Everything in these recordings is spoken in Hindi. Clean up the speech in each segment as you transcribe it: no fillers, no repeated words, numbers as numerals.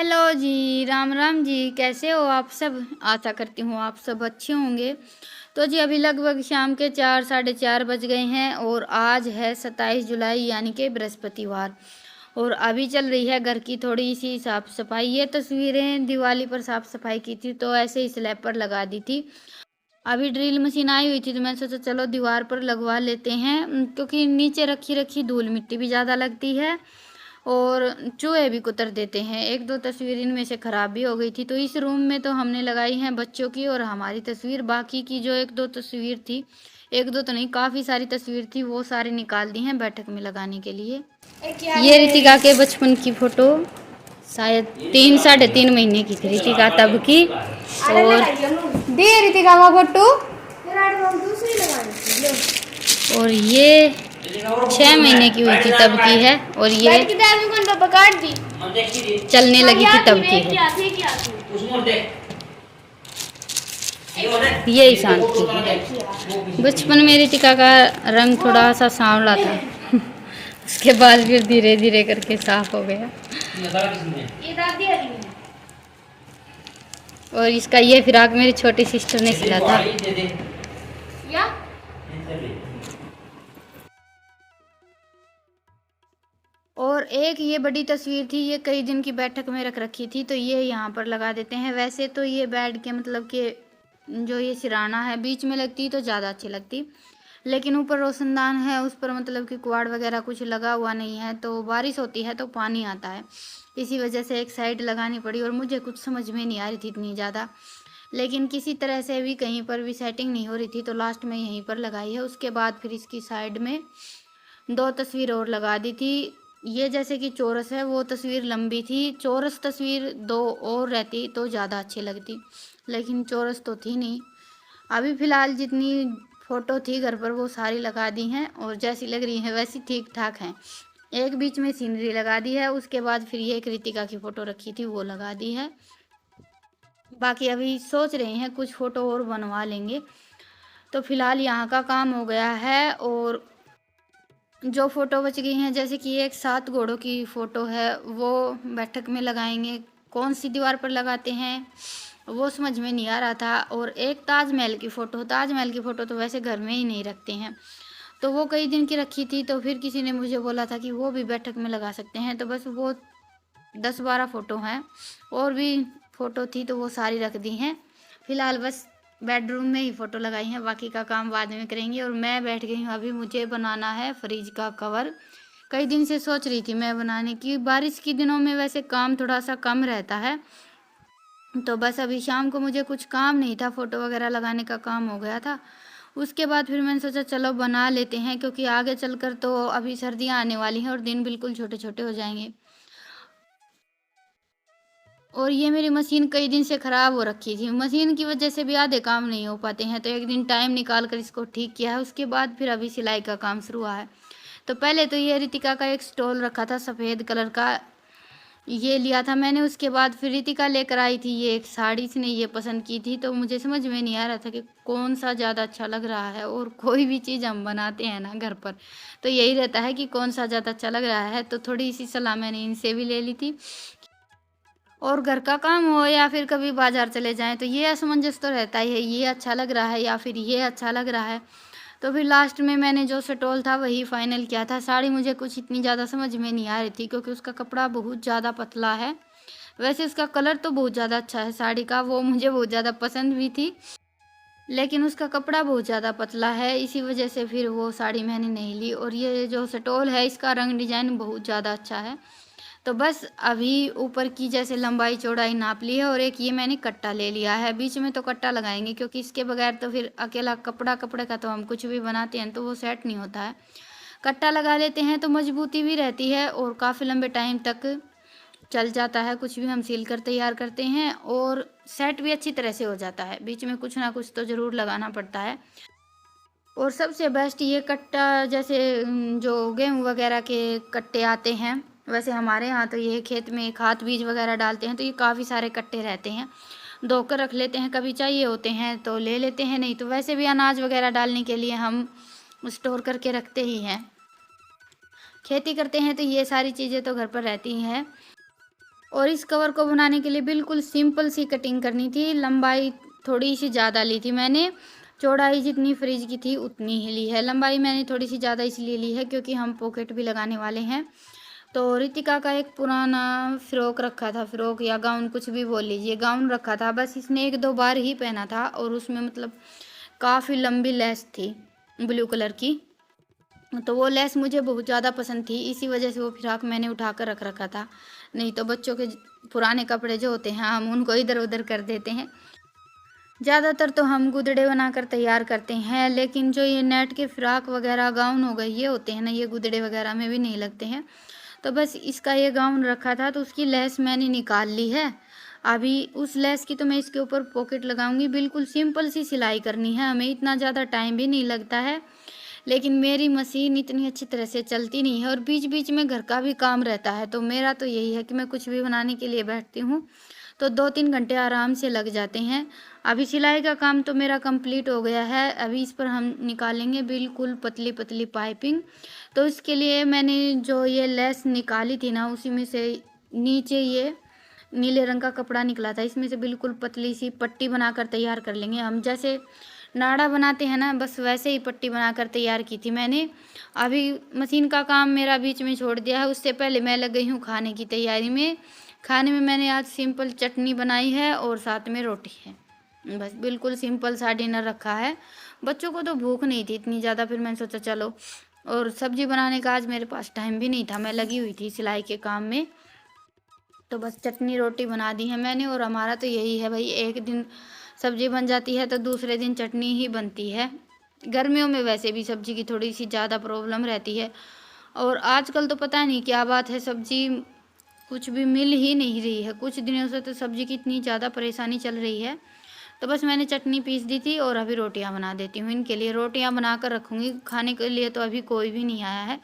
हेलो जी, राम राम जी। कैसे हो आप सब? आशा करती हूँ आप सब अच्छे होंगे। तो जी अभी लगभग शाम के 4 साढ़े 4 बज गए हैं और आज है 27 जुलाई यानी कि बृहस्पतिवार। और अभी चल रही है घर की थोड़ी सी साफ सफाई। ये तस्वीरें दिवाली पर साफ सफाई की थी तो ऐसे ही स्लैब पर लगा दी थी। अभी ड्रिल मशीन आई हुई थी तो मैंने सोचा चलो दीवार पर लगवा लेते हैं, क्योंकि नीचे रखी रखी धूल मिट्टी भी ज़्यादा लगती है और चूहे भी कुतर देते हैं। एक दो तस्वीर इनमें से ख़राब भी हो गई थी। तो इस रूम में तो हमने लगाई हैं बच्चों की और हमारी तस्वीर। बाकी की जो एक दो तस्वीर थी, एक दो तो नहीं काफ़ी सारी तस्वीर थी, वो सारी निकाल दी हैं बैठक में लगाने के लिए। ये रितिका के बचपन की फ़ोटो, शायद 3 साढ़े 3 महीने की थी रितिका तब की। और दे रितिका का फोटो। और ये 6 महीने की हुई थी तब की है और ये चलने लगी थी तब की है। ये ईशान की है। बचपन में रितिका का रंग थोड़ा सा सांवला था उसके बाद फिर धीरे धीरे करके साफ हो गया। और इसका ये फिराक मेरी छोटी सिस्टर ने सिला था। और एक ये बड़ी तस्वीर थी, ये कई दिन की बैठक में रख रखी थी तो ये यहाँ पर लगा देते हैं। वैसे तो ये बेड के मतलब कि जो ये सिराना है बीच में लगती तो ज़्यादा अच्छी लगती, लेकिन ऊपर रोशनदान है उस पर मतलब कि कुआड़ वगैरह कुछ लगा हुआ नहीं है, तो बारिश होती है तो पानी आता है, इसी वजह से एक साइड लगानी पड़ी। और मुझे कुछ समझ में नहीं आ रही थी इतनी ज़्यादा, लेकिन किसी तरह से भी कहीं पर भी सेटिंग नहीं हो रही थी तो लास्ट में यहीं पर लगाई है। उसके बाद फिर इसकी साइड में 2 तस्वीर और लगा दी थी। ये जैसे कि चौरस है, वो तस्वीर लंबी थी। चौरस तस्वीर 2 और रहती तो ज़्यादा अच्छी लगती, लेकिन चौरस तो थी नहीं। अभी फ़िलहाल जितनी फ़ोटो थी घर पर वो सारी लगा दी हैं और जैसी लग रही हैं वैसी ठीक ठाक हैं। एक बीच में सीनरी लगा दी है, उसके बाद फिर ये एक रितिका की फ़ोटो रखी थी वो लगा दी है। बाकी अभी सोच रहे हैं कुछ फ़ोटो और बनवा लेंगे। तो फ़िलहाल यहाँ का काम हो गया है और जो फ़ोटो बच गई हैं, जैसे कि एक 7 घोड़ों की फ़ोटो है, वो बैठक में लगाएंगे। कौन सी दीवार पर लगाते हैं वो समझ में नहीं आ रहा था। और एक ताजमहल की फ़ोटो, ताजमहल की फ़ोटो तो वैसे घर में ही नहीं रखते हैं, तो वो कई दिन की रखी थी तो फिर किसी ने मुझे बोला था कि वो भी बैठक में लगा सकते हैं। तो बस वो 10-12 फ़ोटो हैं, और भी फ़ोटो थी तो वो सारी रख दी हैं। फ़िलहाल बस बेडरूम में ही फ़ोटो लगाई हैं, बाकी का काम बाद में करेंगे। और मैं बैठ गई हूँ, अभी मुझे बनाना है फ्रिज का कवर। कई दिन से सोच रही थी मैं बनाने की। बारिश के दिनों में वैसे काम थोड़ा सा कम रहता है, तो बस अभी शाम को मुझे कुछ काम नहीं था, फ़ोटो वगैरह लगाने का काम हो गया था। उसके बाद फिर मैंने सोचा चलो बना लेते हैं, क्योंकि आगे चलकर तो अभी सर्दियाँ आने वाली हैं और दिन बिल्कुल छोटे छोटे हो जाएंगे। और ये मेरी मशीन कई दिन से ख़राब हो रखी थी, मशीन की वजह से भी आधे काम नहीं हो पाते हैं, तो एक दिन टाइम निकाल कर इसको ठीक किया है। उसके बाद फिर अभी सिलाई का काम शुरू हुआ है। तो पहले तो ये रितिका का एक स्टॉल रखा था सफ़ेद कलर का, ये लिया था मैंने। उसके बाद फिर रितिका लेकर आई थी ये एक साड़ी, इसने ये पसंद की थी, तो मुझे समझ में नहीं आ रहा था कि कौन सा ज़्यादा अच्छा लग रहा है। और कोई भी चीज़ हम बनाते हैं ना घर पर, तो यही रहता है कि कौन सा ज़्यादा अच्छा लग रहा है। तो थोड़ी सी सलाह मैंने इनसे भी ले ली थी। और घर का काम हो या फिर कभी बाजार चले जाएं तो ये असमंजस तो रहता ही है, ये अच्छा लग रहा है या फिर ये अच्छा लग रहा है। तो फिर लास्ट में मैंने जो स्टॉल था वही फाइनल किया था। साड़ी मुझे कुछ इतनी ज़्यादा समझ में नहीं आ रही थी, क्योंकि उसका कपड़ा बहुत ज़्यादा पतला है। वैसे उसका कलर तो बहुत ज़्यादा अच्छा है साड़ी का, वो मुझे बहुत ज़्यादा पसंद भी थी, लेकिन उसका कपड़ा बहुत ज़्यादा पतला है, इसी वजह से फिर वो साड़ी मैंने नहीं ली। और ये जो स्टॉल है इसका रंग डिज़ाइन बहुत ज़्यादा अच्छा है। तो बस अभी ऊपर की जैसे लंबाई चौड़ाई नाप ली है, और एक ये मैंने कट्टा ले लिया है। बीच में तो कट्टा लगाएंगे, क्योंकि इसके बगैर तो फिर अकेला कपड़े का तो हम कुछ भी बनाते हैं तो वो सेट नहीं होता है। कट्टा लगा लेते हैं तो मजबूती भी रहती है और काफ़ी लंबे टाइम तक चल जाता है, कुछ भी हम सिल कर तैयार करते हैं, और सेट भी अच्छी तरह से हो जाता है। बीच में कुछ ना कुछ तो ज़रूर लगाना पड़ता है। और सबसे बेस्ट ये कट्टा, जैसे जो गेहूँ वगैरह के कट्टे आते हैं, वैसे हमारे यहाँ तो ये खेत में खाद बीज वगैरह डालते हैं तो ये काफ़ी सारे कट्टे रहते हैं, धोकर रख लेते हैं, कभी चाहिए होते हैं तो ले लेते हैं, नहीं तो वैसे भी अनाज वगैरह डालने के लिए हम स्टोर करके रखते ही हैं। खेती करते हैं तो ये सारी चीज़ें तो घर पर रहती ही हैं। और इस कवर को बनाने के लिए बिल्कुल सिंपल सी कटिंग करनी थी। लंबाई थोड़ी सी ज़्यादा ली थी मैंने, चौड़ाई जितनी फ्रिज की थी उतनी ही ली है। लंबाई मैंने थोड़ी सी ज़्यादा इसलिए ली है क्योंकि हम पॉकेट भी लगाने वाले हैं। तो रितिका का एक पुराना फ्रॉक रखा था, फ्रॉक या गाउन कुछ भी बोल लीजिए, गाउन रखा था, बस इसने 1-2 बार ही पहना था और उसमें मतलब काफ़ी लंबी लेस थी ब्लू कलर की। तो वो लेस मुझे बहुत ज़्यादा पसंद थी, इसी वजह से वो फ्रॉक मैंने उठा कर रख रखा था। नहीं तो बच्चों के पुराने कपड़े जो होते हैं हम उनको इधर उधर कर देते हैं। ज़्यादातर तो हम गुदड़े बनाकर तैयार करते हैं, लेकिन जो ये नेट के फ्रॉक वगैरह गाउन हो गए ये होते हैं ना, ये गुदड़े वगैरह में भी नहीं लगते हैं। तो बस इसका ये गाउन रखा था तो उसकी लेस मैंने निकाल ली है। अभी उस लेस की तो मैं इसके ऊपर पॉकेट लगाऊंगी। बिल्कुल सिंपल सी सिलाई करनी है, हमें इतना ज़्यादा टाइम भी नहीं लगता है। लेकिन मेरी मशीन इतनी अच्छी तरह से चलती नहीं है और बीच बीच में घर का भी काम रहता है, तो मेरा तो यही है कि मैं कुछ भी बनाने के लिए बैठती हूँ तो 2-3 घंटे आराम से लग जाते हैं। अभी सिलाई का काम तो मेरा कंप्लीट हो गया है। अभी इस पर हम निकालेंगे बिल्कुल पतली पतली पाइपिंग। तो इसके लिए मैंने जो ये लेस निकाली थी ना, उसी में से नीचे ये नीले रंग का कपड़ा निकला था, इसमें से बिल्कुल पतली सी पट्टी बनाकर तैयार कर लेंगे। हम जैसे नाड़ा बनाते हैं ना, बस वैसे ही पट्टी बनाकर तैयार की थी मैंने। अभी मशीन का काम मेरा बीच में छोड़ दिया है, उससे पहले मैं लग गई हूँ खाने की तैयारी में। खाने में मैंने आज सिंपल चटनी बनाई है और साथ में रोटी है। बस बिल्कुल सिंपल सा डिनर रखा है। बच्चों को तो भूख नहीं थी इतनी ज़्यादा, फिर मैंने सोचा चलो, और सब्जी बनाने का आज मेरे पास टाइम भी नहीं था, मैं लगी हुई थी सिलाई के काम में। तो बस चटनी रोटी बना दी है मैंने। और हमारा तो यही है भाई, एक दिन सब्जी बन जाती है तो दूसरे दिन चटनी ही बनती है। गर्मियों में वैसे भी सब्जी की थोड़ी सी ज़्यादा प्रॉब्लम रहती है, और आजकल तो पता नहीं क्या बात है, सब्जी कुछ भी मिल ही नहीं रही है। कुछ दिनों से तो सब्जी की इतनी ज़्यादा परेशानी चल रही है। तो बस मैंने चटनी पीस दी थी और अभी रोटियां बना देती हूँ। इनके लिए रोटियां बना कर रखूँगी, खाने के लिए तो अभी कोई भी नहीं आया है।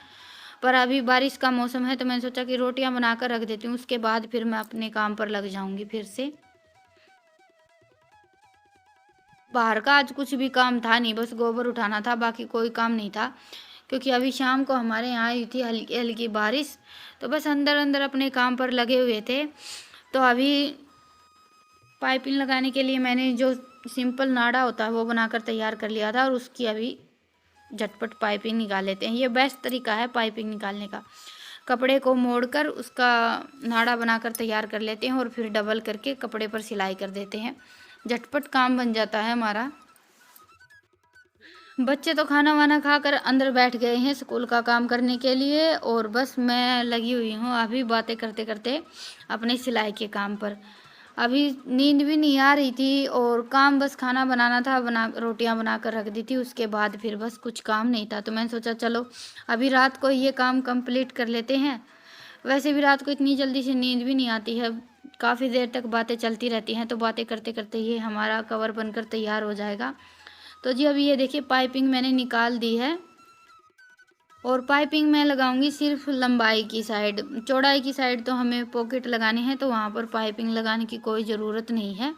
पर अभी बारिश का मौसम है तो मैंने सोचा कि रोटियां बना कर रख देती हूँ, उसके बाद फिर मैं अपने काम पर लग जाऊँगी फिर से। बाहर का आज कुछ भी काम था नहीं, बस गोबर उठाना था, बाकी कोई काम नहीं था। क्योंकि अभी शाम को हमारे यहाँ आई थी हल्की हल्की बारिश, तो बस अंदर अंदर अपने काम पर लगे हुए थे। तो अभी पाइपिंग लगाने के लिए मैंने जो सिंपल नाड़ा होता है वो बनाकर तैयार कर लिया था, और उसकी अभी झटपट पाइपिंग निकाल लेते हैं। ये बेस्ट तरीका है पाइपिंग निकालने का। कपड़े को मोड़कर उसका नाड़ा बनाकर तैयार कर लेते हैं और फिर डबल करके कपड़े पर सिलाई कर देते हैं, झटपट काम बन जाता है हमारा। बच्चे तो खाना वाना खाकर अंदर बैठ गए हैं स्कूल का काम करने के लिए, और बस मैं लगी हुई हूँ अभी बातें करते करते अपने सिलाई के काम पर। अभी नींद भी नहीं आ रही थी और काम बस खाना बनाना था, बना रोटियां बना कर रख दी थी, उसके बाद फिर बस कुछ काम नहीं था। तो मैंने सोचा चलो अभी रात को ये काम कंप्लीट कर लेते हैं। वैसे भी रात को इतनी जल्दी से नींद भी नहीं आती है, काफ़ी देर तक बातें चलती रहती हैं, तो बातें करते करते ये हमारा कवर बनकर तैयार हो जाएगा। तो जी अभी ये देखिए पाइपिंग मैंने निकाल दी है, और पाइपिंग मैं लगाऊंगी सिर्फ लंबाई की साइड, चौड़ाई की साइड तो हमें पॉकेट लगाने हैं, तो वहाँ पर पाइपिंग लगाने की कोई ज़रूरत नहीं है।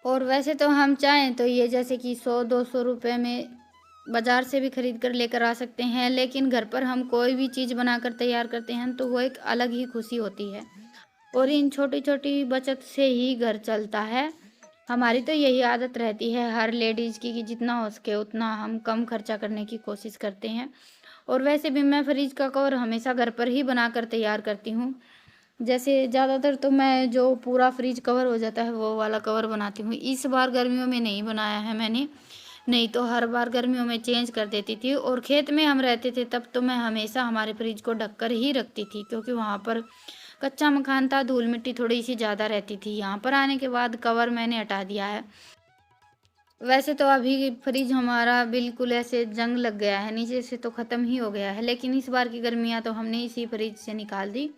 और वैसे तो हम चाहें तो ये जैसे कि 100-200 रुपये में बाज़ार से भी ख़रीद कर लेकर आ सकते हैं, लेकिन घर पर हम कोई भी चीज़ बनाकर तैयार करते हैं तो वो एक अलग ही खुशी होती है, और इन छोटी छोटी बचत से ही घर चलता है। हमारी तो यही आदत रहती है हर लेडीज़ की कि जितना हो सके उतना हम कम खर्चा करने की कोशिश करते हैं। और वैसे भी मैं फ्रिज का कवर हमेशा घर पर ही बनाकर तैयार करती हूँ। जैसे ज़्यादातर तो मैं जो पूरा फ्रिज कवर हो जाता है वो वाला कवर बनाती हूँ। इस बार गर्मियों में नहीं बनाया है मैंने, नहीं तो हर बार गर्मियों में चेंज कर देती थी। और खेत में हम रहते थे तब तो मैं हमेशा हमारे फ्रिज को ढक कर ही रखती थी, क्योंकि वहाँ पर कच्चा मकान था, धूल मिट्टी थोड़ी सी ज़्यादा रहती थी। यहाँ पर आने के बाद कवर मैंने हटा दिया है। वैसे तो अभी फ्रिज हमारा बिल्कुल ऐसे जंग लग गया है, नीचे से तो ख़त्म ही हो गया है, लेकिन इस बार की गर्मियाँ तो हमने इसी फ्रिज से निकाल दी।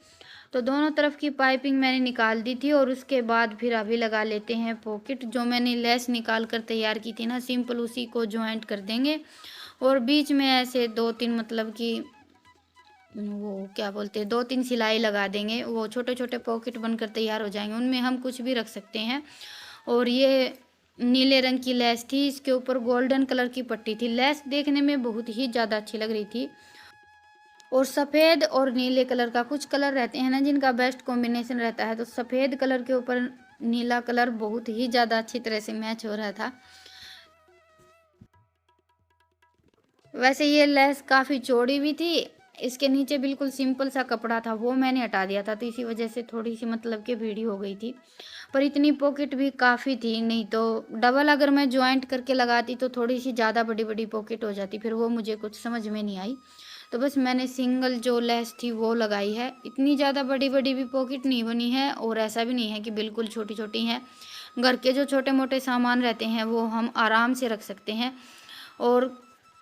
तो दोनों तरफ की पाइपिंग मैंने निकाल दी थी, और उसके बाद फिर अभी लगा लेते हैं पॉकेट। जो मैंने लेस निकाल कर तैयार की थी ना सिंपल, उसी को ज्वाइंट कर देंगे, और बीच में ऐसे 2-3 मतलब कि वो क्या बोलते हैं 2-3 सिलाई लगा देंगे, वो छोटे छोटे पॉकेट बनकर तैयार हो जाएंगे, उनमें हम कुछ भी रख सकते हैं। और ये नीले रंग की लेस थी, इसके ऊपर गोल्डन कलर की पट्टी थी। लेस देखने में बहुत ही ज़्यादा अच्छी लग रही थी, और सफ़ेद और नीले कलर का, कुछ कलर रहते हैं ना जिनका बेस्ट कॉम्बिनेशन रहता है, तो सफ़ेद कलर के ऊपर नीला कलर बहुत ही ज़्यादा अच्छी तरह से मैच हो रहा था। वैसे ये लेस काफ़ी चौड़ी भी थी, इसके नीचे बिल्कुल सिंपल सा कपड़ा था, वो मैंने हटा दिया था, तो इसी वजह से थोड़ी सी मतलब कि भीड़ी हो गई थी। पर इतनी पॉकेट भी काफ़ी थी, नहीं तो डबल अगर मैं ज्वाइंट करके लगाती तो थोड़ी सी ज़्यादा बड़ी बड़ी पॉकेट हो जाती, फिर वो मुझे कुछ समझ में नहीं आई। तो बस मैंने सिंगल जो लेस थी वो लगाई है। इतनी ज़्यादा बड़ी बड़ी भी पॉकेट नहीं बनी है और ऐसा भी नहीं है कि बिल्कुल छोटी छोटी हैं। घर के जो छोटे मोटे सामान रहते हैं वो हम आराम से रख सकते हैं। और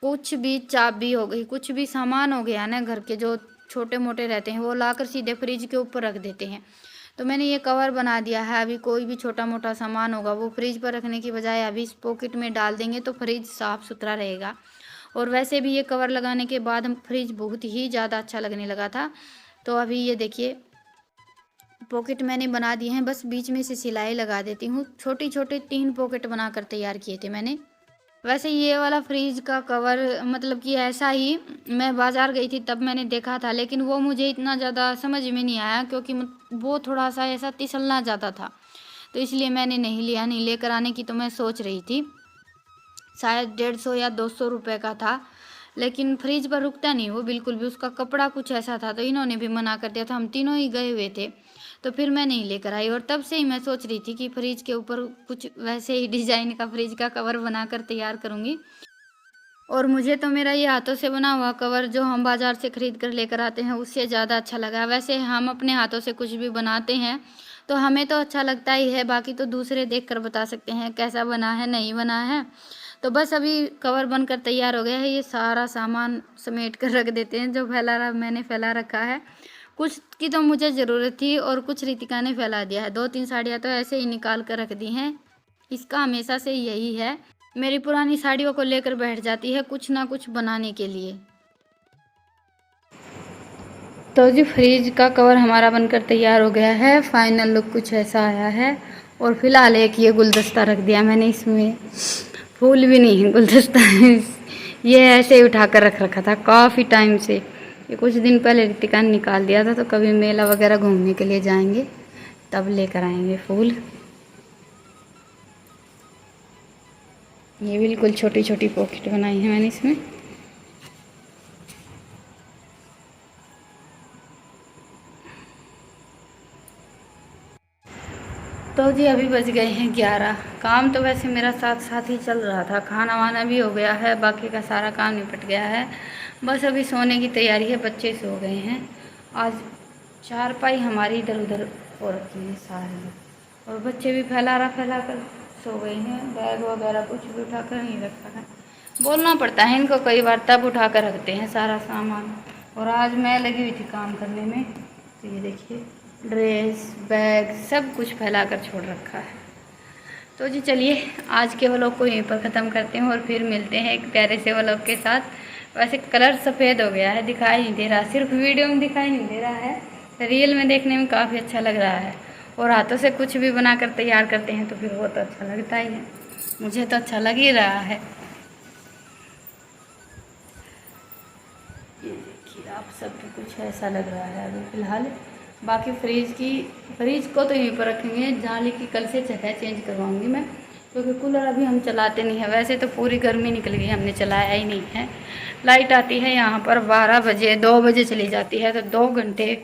कुछ भी चाबी हो गई, कुछ भी सामान हो गया ना घर के जो छोटे मोटे रहते हैं, वो लाकर सीधे फ्रिज के ऊपर रख देते हैं। तो मैंने ये कवर बना दिया है, अभी कोई भी छोटा मोटा सामान होगा वो फ्रिज पर रखने की बजाय अभी इस पॉकेट में डाल देंगे तो फ्रिज साफ़ सुथरा रहेगा। और वैसे भी ये कवर लगाने के बाद हम फ्रिज बहुत ही ज़्यादा अच्छा लगने लगा था। तो अभी ये देखिए पॉकेट मैंने बना दिए हैं, बस बीच में से सिलाई लगा देती हूँ। छोटी छोटी 3 पॉकेट बनाकर तैयार किए थे मैंने। वैसे ये वाला फ्रिज का कवर मतलब कि ऐसा ही मैं बाज़ार गई थी तब मैंने देखा था, लेकिन वो मुझे इतना ज़्यादा समझ में नहीं आया क्योंकि वो थोड़ा सा ऐसा तिसलना ज़्यादा था, तो इसलिए मैंने नहीं लिया। नहीं लेकर आने की तो मैं सोच रही थी, शायद 150 या 200 रुपये का था, लेकिन फ्रिज पर रुकता नहीं वो बिल्कुल भी, उसका कपड़ा कुछ ऐसा था, तो इन्होंने भी मना कर दिया था, हम तीनों ही गए हुए थे, तो फिर मैं नहीं लेकर आई। और तब से ही मैं सोच रही थी कि फ्रिज के ऊपर कुछ वैसे ही डिज़ाइन का फ्रिज का कवर बनाकर तैयार करूँगी। और मुझे तो मेरा ये हाथों से बना हुआ कवर जो हम बाज़ार से ख़रीद कर लेकर आते हैं उससे ज़्यादा अच्छा लगा। वैसे हम अपने हाथों से कुछ भी बनाते हैं तो हमें तो अच्छा लगता ही है, बाकी तो दूसरे देखकर बता सकते हैं कैसा बना है नहीं बना है। तो बस अभी कवर बनकर तैयार हो गया है, ये सारा सामान समेट कर रख देते हैं जो मैंने फैला रखा है। कुछ की तो मुझे ज़रूरत थी और कुछ रितिका ने फैला दिया है, 2-3 साड़ियाँ तो ऐसे ही निकाल कर रख दी हैं। इसका हमेशा से यही है, मेरी पुरानी साड़ियों को लेकर बैठ जाती है कुछ ना कुछ बनाने के लिए। तो जी फ्रिज का कवर हमारा बनकर तैयार हो गया है, फाइनल लुक कुछ ऐसा आया है। और फिलहाल एक ये गुलदस्ता रख दिया मैंने, इसमें फूल भी नहीं है, गुलदस्ता है। ये ऐसे ही उठा कर रख रखा था काफ़ी टाइम से, ये कुछ दिन पहले रितिका ने निकाल दिया था, तो कभी मेला वगैरह घूमने के लिए जाएंगे तब लेकर आएंगे फूल। ये बिल्कुल छोटी छोटी पॉकेट बनाई है मैंने इसमें। तो जी अभी बज गए हैं 11। काम तो वैसे मेरा साथ साथ ही चल रहा था, खाना वाना भी हो गया है, बाकी का सारा काम निपट गया है, बस अभी सोने की तैयारी है। बच्चे सो गए हैं, आज चारपाई हमारी इधर उधर हो रखी है सारी, और बच्चे भी फैला कर सो गए हैं। बैग वगैरह कुछ भी उठा कर नहीं रखा है, बोलना पड़ता है इनको कई बार, तब उठा कर रखते हैं सारा सामान। और आज मैं लगी हुई थी काम करने में, तो ये देखिए ड्रेस बैग सब कुछ फैला कर छोड़ रखा है। तो जी चलिए आज के व्लॉग को यहीं पर ख़त्म करते हैं और फिर मिलते हैं एक प्यारे से व्लॉग के साथ। वैसे कलर सफ़ेद हो गया है, दिखाई नहीं दे रहा, सिर्फ वीडियो में दिखाई नहीं दे रहा है, रियल में देखने में काफ़ी अच्छा लग रहा है। और हाथों से कुछ भी बनाकर तैयार करते हैं तो फिर वो तो अच्छा लगता ही है, मुझे तो अच्छा लग ही रहा है। ये देखिए आप सबको कुछ ऐसा लग रहा है अभी फ़िलहाल। बाकी फ्रिज को तो यहीं पर रखेंगे, जाली की कल से जगह चेंज करवाऊंगी मैं, क्योंकि कूलर अभी हम चलाते नहीं है। वैसे तो पूरी गर्मी निकल गई, हमने चलाया ही नहीं है। लाइट आती है यहाँ पर 12 बजे 2 बजे चली जाती है, तो 2 घंटे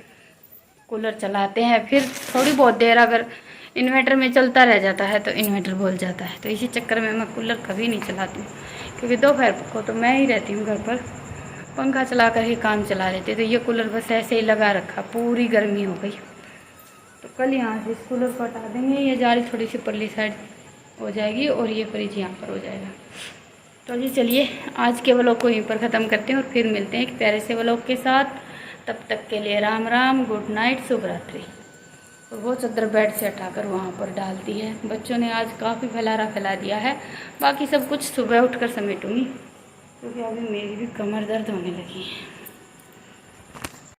कूलर चलाते हैं, फिर थोड़ी बहुत देर अगर इन्वर्टर में चलता रह जाता है तो इन्वर्टर बोल जाता है, तो इसी चक्कर में मैं कूलर कभी नहीं चलाती हूँ, क्योंकि दोपहर को तो मैं ही रहती हूँ घर पर, पंखा चला कर ही काम चला लेते। तो ये कूलर बस ऐसे ही लगा रखा, पूरी गर्मी हो गई, तो कल यहाँ से इस कूलर को हटा देंगे, ये जाली थोड़ी सी परली साइड हो जाएगी और ये फ्रिज यहाँ पर हो जाएगा। तो जी चलिए आज के व्लॉग को यहीं पर ख़त्म करते हैं और फिर मिलते हैं एक प्यारे से व्लॉग के साथ। तब तक के लिए राम राम, गुड नाइट, शुभ रात्रि। और वो चादर बेड से हटाकर वहाँ पर डाल दी है, बच्चों ने आज काफ़ी फैला दिया है। बाकी सब कुछ सुबह उठकर समेटूँगी, क्योंकि अभी मेरी भी कमर दर्द होने लगी है।